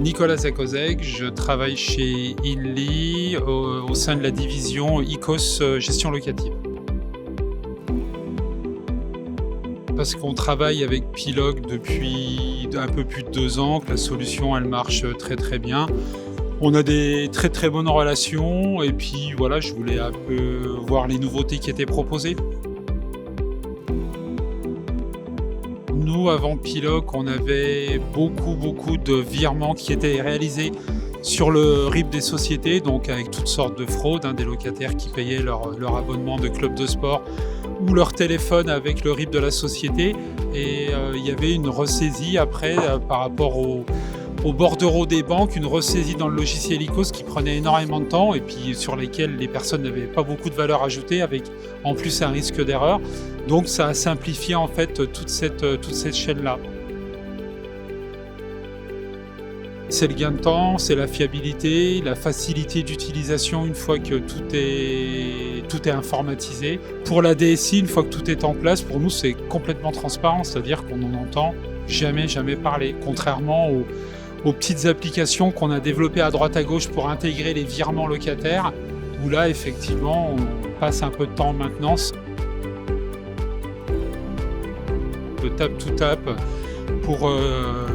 Nicolas Zakozek, je travaille chez Inly au sein de la division ICOS gestion locative. Parce qu'on travaille avec Piloc depuis un peu plus de 2 ans, que la solution elle marche très très bien. On a des très très bonnes relations et puis voilà, je voulais un peu voir les nouveautés qui étaient proposées. Nous, avant Piloc, on avait beaucoup de virements qui étaient réalisés sur le RIB des sociétés, donc avec toutes sortes de fraudes, des locataires qui payaient leur abonnement de club de sport ou leur téléphone avec le RIB de la société. Et il y avait une ressaisie après par rapport aux bordereaux des banques, une ressaisie dans le logiciel ICOS qui prenait énormément de temps et puis sur lesquels les personnes n'avaient pas beaucoup de valeur ajoutée avec en plus un risque d'erreur. Donc ça a simplifié en fait toute cette chaîne-là. C'est le gain de temps, c'est la fiabilité, la facilité d'utilisation une fois que tout est informatisé. Pour la DSI, une fois que tout est en place, pour nous c'est complètement transparent, c'est-à-dire qu'on n'en entend jamais parler, contrairement aux petites applications qu'on a développées à droite à gauche pour intégrer les virements locataires, où là effectivement on passe un peu de temps en maintenance. Le tap to tap pour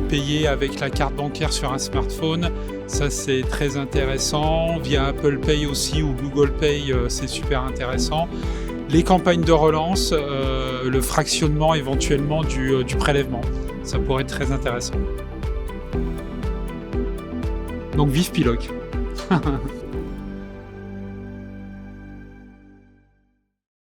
payer avec la carte bancaire sur un smartphone, ça c'est très intéressant. Via Apple Pay aussi ou Google Pay, c'est super intéressant. Les campagnes de relance, le fractionnement éventuellement du prélèvement, ça pourrait être très intéressant. Donc vive Piloc.